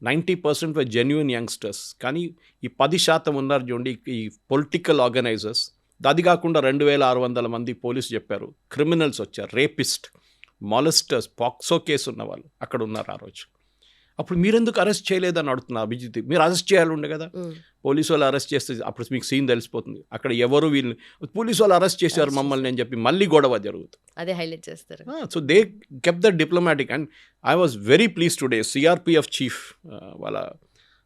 90% వర్ జెన్యున్ యంగ్స్టర్స్. కానీ ఈ 10% ఉన్నారు చూడండి ఈ పొలిటికల్ ఆర్గనైజర్స్. అది కాకుండా 2600 మంది పోలీసు చెప్పారు, క్రిమినల్స్ వచ్చారు, రేపిస్ట్, మాలెస్టర్స్, పాక్సో కేసు ఉన్న వాళ్ళు అక్కడ ఉన్నారు ఆ రోజు. అప్పుడు మీరెందుకు అరెస్ట్ చేయలేదని అడుగుతున్నారు అభిజిత్. మీరు అరెస్ట్ చేయాలి ఉండే కదా. పోలీసు వాళ్ళు అరెస్ట్ చేస్తే అప్పుడు మీకు సీన్ తెలిసిపోతుంది. అక్కడ ఎవరు వీళ్ళు పోలీసు వాళ్ళు అరెస్ట్ చేశారు మమ్మల్ని అని చెప్పి మళ్ళీ గొడవ జరుగుతుంది. అదే హైలైట్ చేస్తారు. So they కెప్ the diplomatic. And I was very please today CRPF chief వాళ్ళ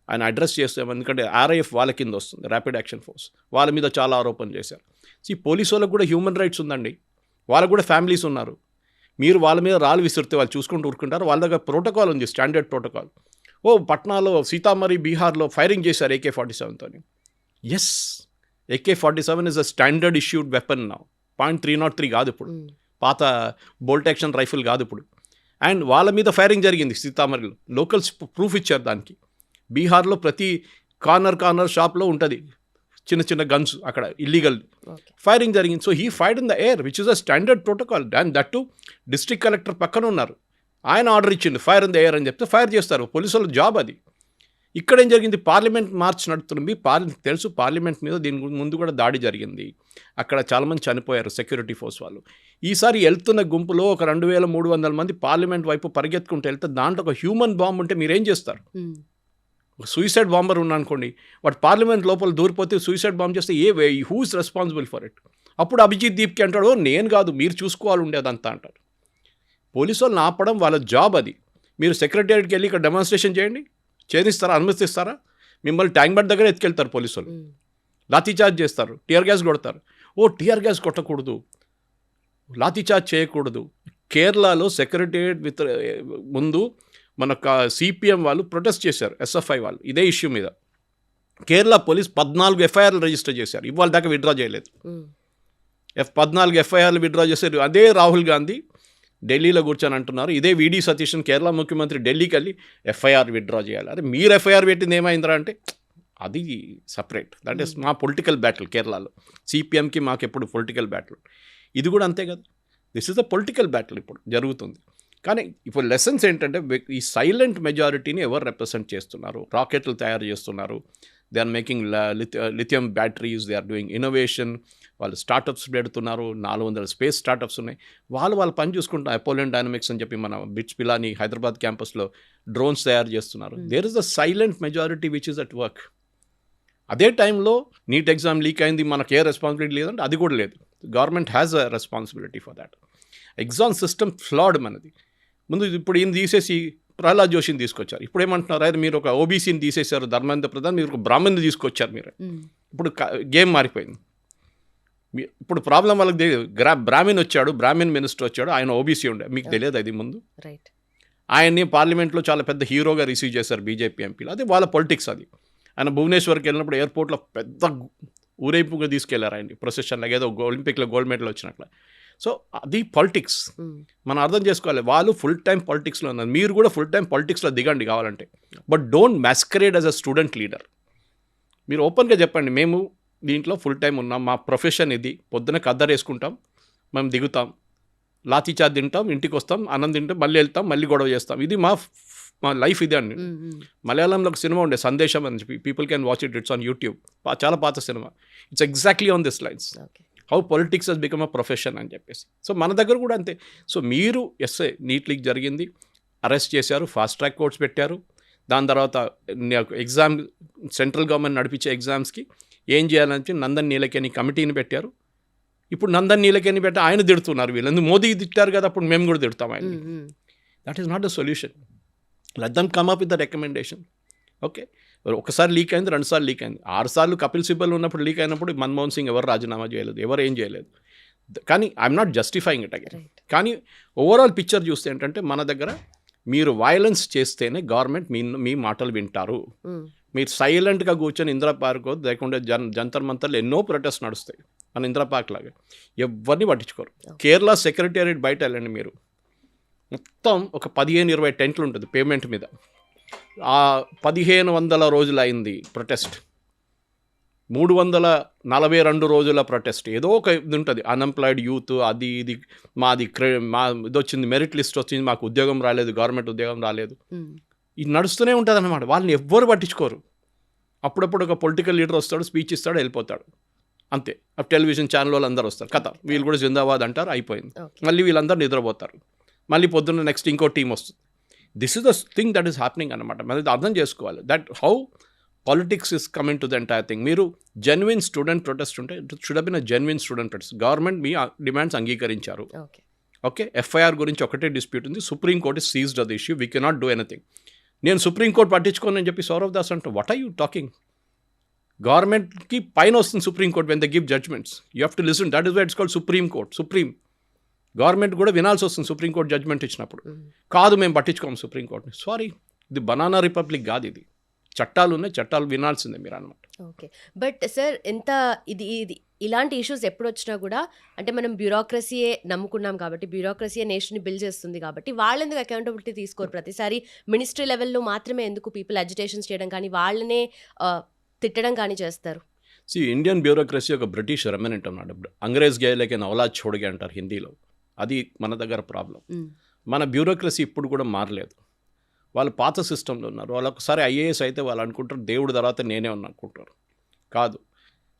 ఆయన అడ్రస్ చేస్తాం, ఎందుకంటే ఆర్ఐఎఫ్ వాళ్ళ కింద వస్తుంది, ర్యాపిడ్ యాక్షన్ ఫోర్స్. వాళ్ళ మీద చాలా ఆరోపణలు చేశారు. ఈ పోలీసు వాళ్ళకు కూడా హ్యూమన్ రైట్స్ ఉందండి, వాళ్ళకు కూడా ఫ్యామిలీస్ ఉన్నారు. మీరు వాళ్ళ మీద రాళ్ళు విసిరితే వాళ్ళు చూసుకుంటూ ఊరుకుంటారు. వాళ్ళ దగ్గర ప్రోటోకాల్ ఉంది, స్టాండర్డ్ ప్రోటోకాల్. ఓ పట్నాలో, సీతామఢీ, బీహార్లో ఫైరింగ్ చేశారు AK-47తో. Yes, AK-47 is a standard issued weapon నా. .303 కాదు ఇప్పుడు, పాత బోల్ట్ యాక్షన్ రైఫిల్ కాదు ఇప్పుడు. అండ్ వాళ్ళ మీద ఫైరింగ్ జరిగింది సీతామఢీలో. లోకల్స్ ప్రూఫ్ ఇచ్చారు దానికి. బీహార్లో ప్రతి కార్నర్ షాప్లో ఉంటుంది చిన్న చిన్న గన్స్, అక్కడ ఇల్లీగల్ ఫైరింగ్ జరిగింది. So he fired in the air which is a standard protocol. And that to district collector పక్కన ఉన్నారు, ఆయన ఆర్డర్ ఇచ్చింది ఫైర్ ఇన్ ద ఎయిర్ అని చెప్తే ఫైర్ చేస్తారు. పోలీసుల జాబ్ అది. ఇక్కడ ఏం జరిగింది? పార్లమెంట్ మార్చ్ నడుస్తుంది. తెలుసు పార్లమెంట్ మీద దీని ముందు కూడా దాడి జరిగింది. అక్కడ చాలామంది చనిపోయారు సెక్యూరిటీ ఫోర్స్ వాళ్ళు. ఈసారి వెళ్తున్న గుంపులో ఒక 2300 మంది పార్లమెంట్ వైపు పరిగెత్తుకుంటూ వెళ్తే దాంట్లో ఒక హ్యూమన్ బాంబ్ ఉంటే మీరేం చేస్తారు? సూసైడ్ బాంబర్ ఉన్నానుకోండి, వాడు పార్లమెంట్ లోపల దూరిపోతే సూసైడ్ బాంబ్ చేస్తే who is responsible for it? అప్పుడు అభిజిత్ దీప్కి అంటాడు, నేను కాదు, మీరు చూసుకోవాలి ఉండేదంతా అంటారు. పోలీసు వాళ్ళని ఆపడం వాళ్ళ జాబ్ అది. మీరు సెక్రటేరియట్కి వెళ్ళి ఇక్కడ డెమాన్స్ట్రేషన్ చేయండి, చేయిస్తారా? అనుమతిస్తారా? మిమ్మల్ని ట్యాంక్ బండ్ దగ్గర ఎత్తుకెళ్తారు పోలీసు వాళ్ళు, లాఠీచార్జ్ చేస్తారు, టియర్ గ్యాస్ కొడతారు. టియర్ గ్యాస్ కొట్టకూడదు, లాఠీచార్జ్ చేయకూడదు. కేరళలో సెక్రటేరియట్ ముందు మన CPM వాళ్ళు ప్రొటెస్ట్ చేశారు, SFI వాళ్ళు, ఇదే ఇష్యూ మీద. కేరళ పోలీస్ 14 FIRలు రిజిస్టర్ చేశారు, ఇవాళ దాకా విత్డ్రా చేయలేదు. 14 FIRలు విత్డ్రా చేశారు. అదే రాహుల్ గాంధీ ఢిల్లీలో కూర్చొని అంటున్నారు, ఇదే VD సతీశన్ కేరళ ముఖ్యమంత్రి ఢిల్లీకి వెళ్ళి FIR విత్డ్రా చేయాలి. అరే మీరు FIR పెట్టింది ఏమైందిరా అంటే అది సపరేట్, దట్ ఈస్ మా పొలిటికల్ బ్యాటిల్. కేరళలో CPMకి మాకు ఎప్పుడు పొలిటికల్ బ్యాటిల్, ఇది కూడా అంతే కదా. This is the political battle ఇప్పుడు జరుగుతుంది. కానీ ఇప్పుడు లెసన్స్ ఏంటంటే ఈ సైలెంట్ మెజారిటీని ఎవరు రిప్రజెంట్ చేస్తున్నారు? రాకెట్లు తయారు చేస్తున్నారు, they are making lithium batteries, they are doing innovation, వాళ్ళు స్టార్టప్స్ పెడుతున్నారు, 400 స్పేస్ స్టార్టప్స్ ఉన్నాయి. వాళ్ళు పని చూసుకుంటున్నారు. అపోలో డైనమిక్స్ అని చెప్పి మన బిట్స్ పిలాని హైదరాబాద్ క్యాంపస్లో డ్రోన్స్ తయారు చేస్తున్నారు. There is the silent majority which is at work. అదే టైంలో నీట్ ఎగ్జామ్ లీక్ అయింది, మనకు ఏ రెస్పాన్సిబిలిటీ లేదంటే అది కూడా లేదు. Government has a responsibility for that. Exam system ఫ్లాడ్ మనది. ముందు ఇప్పుడు ఈయన తీసేసి ప్రహ్లాద్ జోషిని తీసుకొచ్చారు. ఇప్పుడు ఏమంటున్నారు? అయితే మీరు ఒక OBCని తీసేశారు, ధర్మేంద్ర ప్రధాన్, మీరు ఒక బ్రాహ్మణ్ని తీసుకొచ్చారు. మీరు ఇప్పుడు గేమ్ మారిపోయింది. ఇప్పుడు ప్రాబ్లం వాళ్ళకి బ్రాహ్మణ్ వచ్చాడు, బ్రాహ్మణ్ మినిస్టర్ వచ్చాడు, ఆయన OBC ఉండే, మీకు తెలియదు అది ముందు. ఆయన్ని పార్లమెంట్లో చాలా పెద్ద హీరోగా రిసీవ్ చేశారు BJP ఎంపీలు. అది వాళ్ళ పొలిటిక్స్. అది ఆయన భువనేశ్వర్కి వెళ్ళినప్పుడు ఎయిర్పోర్ట్లో పెద్ద ఊరేపుగా తీసుకెళ్లారు ఆయన్ని ప్రొసెషన్, ఏదో ఒలింపిక్లో గోల్డ్ మెడల్ వచ్చినట్ల. సో అది పాలిటిక్స్ మనం అర్థం చేసుకోవాలి. వాళ్ళు ఫుల్ టైం పాలిటిక్స్లో ఉన్నారు, మీరు కూడా ఫుల్ టైం పాలిటిక్స్లో దిగండి కావాలంటే. But don't masquerade as a student leader. మీరు ఓపెన్గా చెప్పండి, మేము దీంట్లో ఫుల్ టైం ఉన్నాం, మా ప్రొఫెషన్ ఇది, పొద్దున కద్దరు వేసుకుంటాం, మేము దిగుతాం, లాఠీచార్జ్ తింటాం, ఇంటికి వస్తాం, అన్నం తింటాం, మళ్ళీ వెళ్తాం, మళ్ళీ గొడవ చేస్తాం, ఇది మా లైఫ్ ఇదే అండి. మలయాళంలో ఒక సినిమా ఉండే సందేశం అని చెప్పి, people can watch it's on YouTube, చాలా పాత సినిమా. It's exactly on this lines, how politics he's become a profession అని చెప్పేసి. సో మన దగ్గర కూడా అంతే. సో మీరు నీట్ లీక్ జరిగింది, అరెస్ట్ చేశారు, ఫాస్ట్ ట్రాక్ కోర్ట్స్ పెట్టారు. దాని తర్వాత ఎగ్జామ్ సెంట్రల్ గవర్నమెంట్ నడిపించే ఎగ్జామ్స్కి ఏం చేయాలని నందన్ నీలకేని కమిటీని పెట్టారు. ఇప్పుడు నందన్ నీలకేని పెట్టి ఆయన తిడుతున్నారు, వీళ్ళు మోదీ తిట్టారు కదా, అప్పుడు మేము కూడా తిడతాం ఆయన. That is not the solution. Let them come up with the recommendation. Okay, ఒకసారి లీక్ అయింది, 2 సార్లు లీక్ అయింది, 6 సార్లు కపిల్ సిబల్ ఉన్నప్పుడు లీక్ అయినప్పుడు మన్మోహన్ సింగ్ ఎవరు రాజీనామా చేయలేదు, ఎవరు ఏం చేయలేదు. కానీ I'm not justifying it again. కానీ ఓవరాల్ పిక్చర్ చూస్తే ఏంటంటే మన దగ్గర మీరు వైలెన్స్ చేస్తేనే గవర్నమెంట్ మీ మాటలు వింటారు. ఉమ్, మీరు సైలెంట్గా కూర్చొని ఇందిరా పార్క్ లేకుండా జంతర్ మంతర్లు ఎన్నో ప్రొటెస్ట్ నడుస్తాయి మన ఇందిరా పార్క్ లాగా, ఎవరిని పట్టించుకోరు. కేరళ సెక్రటేరియట్ బయట వెళ్ళండి మీరు, మొత్తం ఒక 15-20 టెంట్లు ఉంటుంది పేమెంట్ మీద. ఆ 1500 రోజులు అయింది ప్రొటెస్ట్, 342 రోజుల ప్రొటెస్ట్. ఏదో ఒక ఇది ఉంటుంది, అన్ఎంప్లాయిడ్ యూత్, అది ఇది మాది ఇది వచ్చింది, మెరిట్ లిస్ట్ వచ్చింది, మాకు ఉద్యోగం రాలేదు, గవర్నమెంట్ ఉద్యోగం రాలేదు, ఉమ్, ఇది నడుస్తూనే ఉంటుంది అన్నమాట. వాళ్ళని ఎవ్వరు పట్టించుకోరు. అప్పుడప్పుడు ఒక పొలిటికల్ లీడర్ వస్తాడు, స్పీచ్ ఇస్తాడు, వెళ్ళిపోతాడు, అంతే. ఆ టెలివిజన్ ఛానల్ వాళ్ళు అందరూ వస్తారు, కథ వీళ్ళు కూడా జిందాబాద్ అంటారు, అయిపోయింది. మళ్ళీ వీళ్ళందరూ నిద్రపోతారు, మళ్ళీ పొద్దున్న నెక్స్ట్ ఇంకో టీం వస్తుంది. This is the thing that is happening అనమాట. మనం అర్థం చేసుకోవాలి that how politics is coming to the entire thing. మీరు జెన్యున్ స్టూడెంట్ ప్రొటెస్ట్ ఉంటే it should have been a genuine student protest. Government మీ డిమాండ్స్ అంగీకరించారు, ఓకే. ఓకే. ఎఫ్ఐఆర్ గురించి ఒకటే డిస్ప్యూట్ ఉంది, Supreme Court is seized the issue, we cannot do anything. నేను Supreme Court పట్టించుకోను అని చెప్పి సౌరవ్ దాస్ అంటే వాట్ ఆర్ యూ టాకింగ్? గవర్నమెంట్కి పైన వస్తుంది Supreme Court when the give judgements, you have to listen, that is why it's called Supreme Court. Supreme government కూడా వినాల్సి వస్తుంది సుప్రీంకోర్టు జడ్జ్మెంట్ ఇచ్చినప్పుడు. కాదు మేము పట్టించుకోము సుప్రీంకోర్టుని, సారీ, ఇది బనానా రిపబ్లిక్ కాదు, ఇది చట్టాలు ఉన్నాయి, చట్టాలు వినాల్సిందే మీరు అన్నమాట. ఓకే. బట్ సార్ ఎంత ఇది ఇలాంటి ఇష్యూస్ ఎప్పుడు వచ్చినా కూడా అంటే మనం బ్యూరోక్రసీయే నమ్ముకున్నాం కాబట్టి, బ్యూరోక్రసీయే నేషన్ని బిల్డ్ చేస్తుంది కాబట్టి వాళ్ళెందుకు అకౌంటబిలిటీ తీసుకోరు? ప్రతిసారి మినిస్ట్రీ లెవెల్లో మాత్రమే ఎందుకు పీపుల్ అజిటేషన్స్ చేయడం కానీ వాళ్ళనే తిట్టడం కానీ చేస్తారు? ఇండియన్ బ్యూరోక్రసీ ఒక బ్రిటిష్ రెమినెంట్ అన్నమాట. అంగ్రేజ్ గయే లేకిన్ ఔలాద్ छोड़ అంటారు హిందీలో, అది మన దగ్గర ప్రాబ్లం. మన బ్యూరోక్రసీ ఇప్పుడు కూడా మారలేదు, వాళ్ళు పాత సిస్టంలో ఉన్నారు. వాళ్ళు ఒకసారి ఐఏఎస్ అయితే వాళ్ళు అనుకుంటారు దేవుడి తర్వాత నేనే ఉన్నా అనుకుంటారు. కాదు,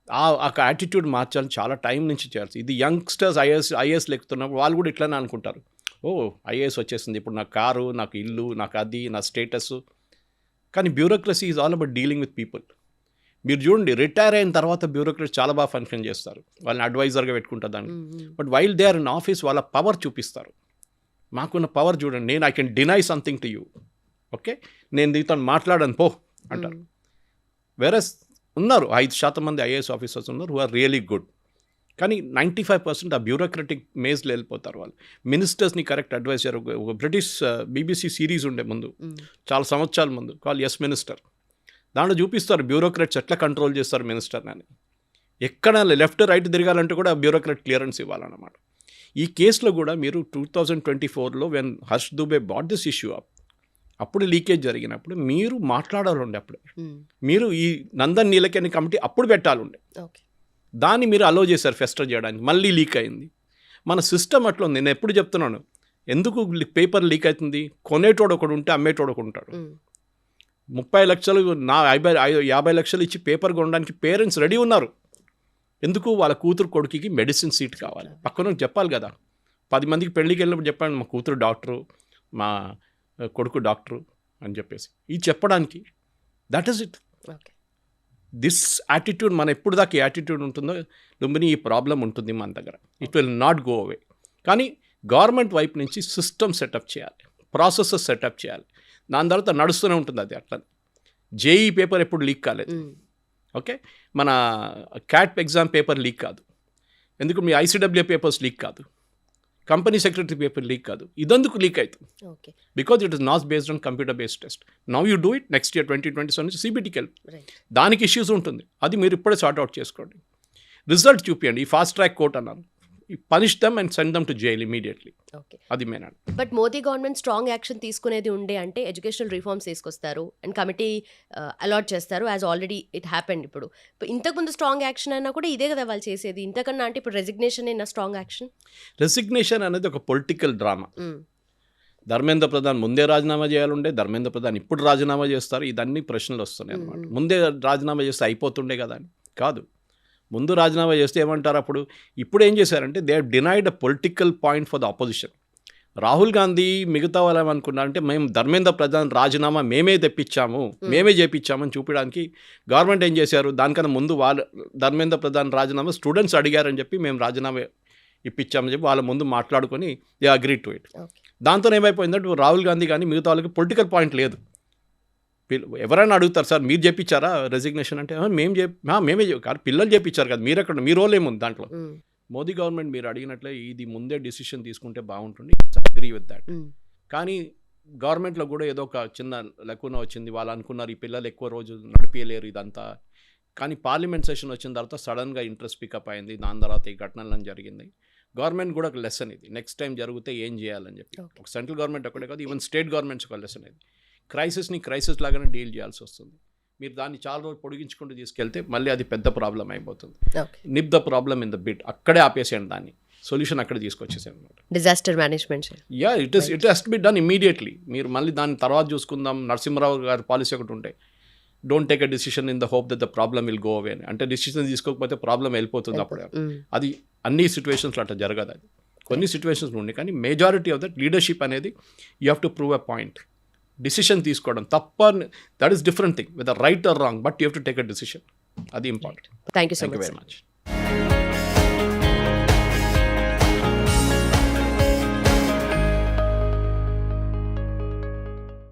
ఆ యాటిట్యూడ్ మార్చాలని చాలా టైం నుంచి చేయాల్సి. ఇది యంగ్స్టర్స్ ఐఏఎస్ లెక్కుతున్నప్పుడు వాళ్ళు కూడా ఇట్లానే అనుకుంటారు, ఓ ఐఏఎస్ వచ్చేసింది, ఇప్పుడు నాకు కారు, నాకు ఇల్లు, నాకు అది, నా స్టేటస్. కానీ bureaucracy is all about dealing with people. మీరు చూడండి, రిటైర్ అయిన తర్వాత బ్యూరోక్రసీ చాలా బాగా ఫంక్షన్ చేస్తారు, వాళ్ళని అడ్వైజర్గా పెట్టుకుంటారు దానికి. But while they are in office వాళ్ళ పవర్ చూపిస్తారు. మాకున్న పవర్ చూడండి, నేను I can deny something to you, okay, నేను దీంతో మాట్లాడను పో అంటారు. వేరస్ ఉన్నారు 5% మంది ఐఏఎస్ ఆఫీసర్స్ ఉన్నారు హూ ఆర్ రియలీ గుడ్, కానీ 95% ఆ బ్యూరోక్రటిక్ మేజ్లో వెళ్ళిపోతారు వాళ్ళు. మినిస్టర్స్ని కరెక్ట్ అడ్వైస్ చేయరు. ఒక బ్రిటిష్ బీబీసీ సిరీస్ ఉండే ముందు, చాలా సంవత్సరాల ముందు, కాల్ ఎస్ మినిస్టర్. దాంట్లో చూపిస్తారు బ్యూరోక్రాట్స్ ఎట్లా కంట్రోల్ చేస్తారు మినిస్టర్ని అని. ఎక్కడ లెఫ్ట్ రైట్ తిరగాలంటే కూడా బ్యూరోక్రాట్ క్లియరెన్స్ ఇవ్వాలన్నమాట. ఈ కేసులో కూడా మీరు 2024లో when Harsh Dubey brought this issue up, అప్పుడు లీకేజ్ జరిగినప్పుడు మీరు మాట్లాడాలండి. అప్పుడే మీరు ఈ నందన్ నీలకేని కమిటీ అప్పుడు పెట్టాలండి. దాన్ని మీరు అలో చేశారు ఫెస్టర్ చేయడానికి, మళ్ళీ లీక్ అయింది. మన సిస్టమ్ అట్లా ఉంది. నేను ఎప్పుడు చెప్తున్నాను, ఎందుకు పేపర్ లీక్ అవుతుంది? కొనేటోడు ఒకడు ఉంటే అమ్మేటోడు ఒకడు ఉంటాడు. 30 లక్షలు 50 లక్షలు ఇచ్చి పేపర్ కొనడానికి పేరెంట్స్ రెడీ ఉన్నారు. ఎందుకు? వాళ్ళ కూతురు కొడుకుకి మెడిసిన్ సీట్ కావాలి. పక్కన చెప్పాలి కదా, 10 మందికి పెళ్ళికి వెళ్ళినప్పుడు చెప్పాను మా కూతురు డాక్టరు, మా కొడుకు డాక్టరు అని చెప్పేసి. ఇది చెప్పడానికి that is it. This attitude మన ఎప్పుడు దాకా యాటిట్యూడ్ ఉంటుందో లుంబిని ఈ ప్రాబ్లం ఉంటుంది మన దగ్గర. It will not go away. కానీ గవర్నమెంట్ వైపు నుంచి సిస్టమ్ సెటప్ చేయాలి, ప్రాసెసెస్ సెటప్ చేయాలి. దాని తర్వాత నడుస్తూనే ఉంటుంది అది. అట్లా జేఈ పేపర్ ఎప్పుడు లీక్ కాలేదు, ఓకే, మన క్యాట్ ఎగ్జామ్ పేపర్ లీక్ కాదు, ఎందుకు మీ ఐసీడబ్ల్యూ పేపర్స్ లీక్ కాదు, కంపెనీ సెక్రటరీ పేపర్ లీక్ కాదు. ఇదందుకు లీక్ అవుతుంది, because it is not based on computer based test. Now you do it, next year 2027 నుంచి సిబిటీకి వెళ్ళి దానికి ఇష్యూస్ ఉంటుంది, అది మీరు ఇప్పుడే సార్ట్అవుట్ చేసుకోండి. రిజల్ట్ చూపించండి. ఈ ఫాస్ట్ ట్రాక్ కోర్ట్ అన్నారు, punish them and send them to jail immediately. అది main. But Modi government strong action తీసుకునేది ఉండే అంటే ఎడ్యుకేషనల్ రిఫార్మ్స్ తీసుకొస్తారు అండ్ కమిటీ అలాట్ చేస్తారు, యాజ్ ఆల్రెడీ ఇట్ హ్యాపెండ్. ఇప్పుడు ఇంతకుముందు స్ట్రాంగ్ యాక్షన్ అయినా కూడా ఇదే కదా వాళ్ళు చేసేది. ఇంతకన్నా అంటే ఇప్పుడు రెసిగ్నేషన్ అయినా స్ట్రాంగ్ యాక్షన్. రెసిగ్నేషన్ అనేది ఒక పొలిటికల్ డ్రామా. ధర్మేంద్ర ప్రధాన్ ముందే రాజీనామా చేయాలండే, ధర్మేంద్ర ప్రధాన్ ఇప్పుడు రాజీనామా చేస్తారు, ఇదన్నీ ప్రశ్నలు వస్తున్నాయి అన్నమాట. ముందే రాజీనామా చేస్తే అయిపోతుండే కదా అని కాదు. ముందు రాజీనామా చేస్తే ఏమంటారు అప్పుడు? ఇప్పుడు ఏం చేశారంటే they have denied a political point for the opposition. Rahul Gandhi మిగతా వాళ్ళు ఏమనుకున్నారంటే మేము ధర్మేంద్ర ప్రధాన్ రాజీనామా మేమే తెప్పించాము, మేమే చేపించామని చూపించడానికి గవర్నమెంట్ ఏం చేశారు, దానికన్నా ముందు వాళ్ళు ధర్మేంద్ర ప్రధాన్ రాజీనామా స్టూడెంట్స్ అడిగారని చెప్పి మేము రాజీనామా ఇప్పించామని చెప్పి వాళ్ళ ముందు మాట్లాడుకొని దే అగ్రీ టు ఇట్. దాంతో ఏమైపోయిందంటే రాహుల్ గాంధీ కానీ మిగతా వాళ్ళకి పొలిటికల్ పాయింట్ లేదు. ఎవరైనా అడుగుతారు, సార్ మీరు చెప్పించారా రెసిగ్నేషన్ అంటే, మేమే కాదు పిల్లలు చెప్పించారు కదా, మీరు ఎక్కడ, మీ రోల్ ఏముంది దాంట్లో? మోదీ గవర్నమెంట్ మీరు అడిగినట్లే ఇది ముందే డిసిషన్ తీసుకుంటే బాగుంటుంది, అగ్రీ విత్ దాట్. కానీ గవర్నమెంట్లో కూడా ఏదో ఒక చిన్న లెక్కున వచ్చింది, వాళ్ళు అనుకున్నారు ఈ పిల్లలు ఎక్కువ రోజు నడిపించలేరు ఇదంతా, కానీ పార్లమెంట్ సెషన్ వచ్చిన తర్వాత సడన్గా ఇంట్రెస్ట్ పికప్ అయింది, దాని తర్వాత ఈ ఘటనలను జరిగింది. గవర్నమెంట్ కూడా ఒక లెసన్ ఇది, నెక్స్ట్ టైం జరిగితే ఏం చేయాలని చెప్పి. ఒక సెంట్రల్ గవర్నమెంట్ ఒకటే కాదు, ఈవెన్ స్టేట్ గవర్నమెంట్స్ ఒక లెసన్ ఇది. క్రైసిస్ని క్రైసిస్ లాగానే డీల్ చేయాల్సి వస్తుంది. మీరు దాన్ని చాలా రోజులు పొడిగించుకుంటూ తీసుకెళ్తే మళ్ళీ అది పెద్ద ప్రాబ్లం అయిపోతుంది. Nip the problem in the bit, అక్కడే ఆపేసేయండి, దాన్ని సొల్యూషన్ అక్కడే తీసుకొచ్చేసాను అనమాట. Disaster management. Yeah, it has to be done immediately. మీరు మళ్ళీ దాన్ని తర్వాత చూసుకుందాం, నరసింహరావు గారి పాలసీ ఒకటి ఉంటాయి, don't take a decision in the hope that the problem will go away అని. అంటే డిసిషన్ తీసుకోకపోతే ప్రాబ్లం వెళ్ళిపోతుంది అప్పుడే. అది అన్ని సిచ్యువేషన్స్లో అట్లా జరగదు, అది కొన్ని సిచ్యువేషన్స్లో ఉండే. కానీ మెజారిటీ ఆఫ్ దట్ లీడర్షిప్ అనేది you have to prove a point. Decision తీసుకోవడం తప్ప, that is different thing, with right or wrong, but you have to take a decision, అది important. Thank you so very much.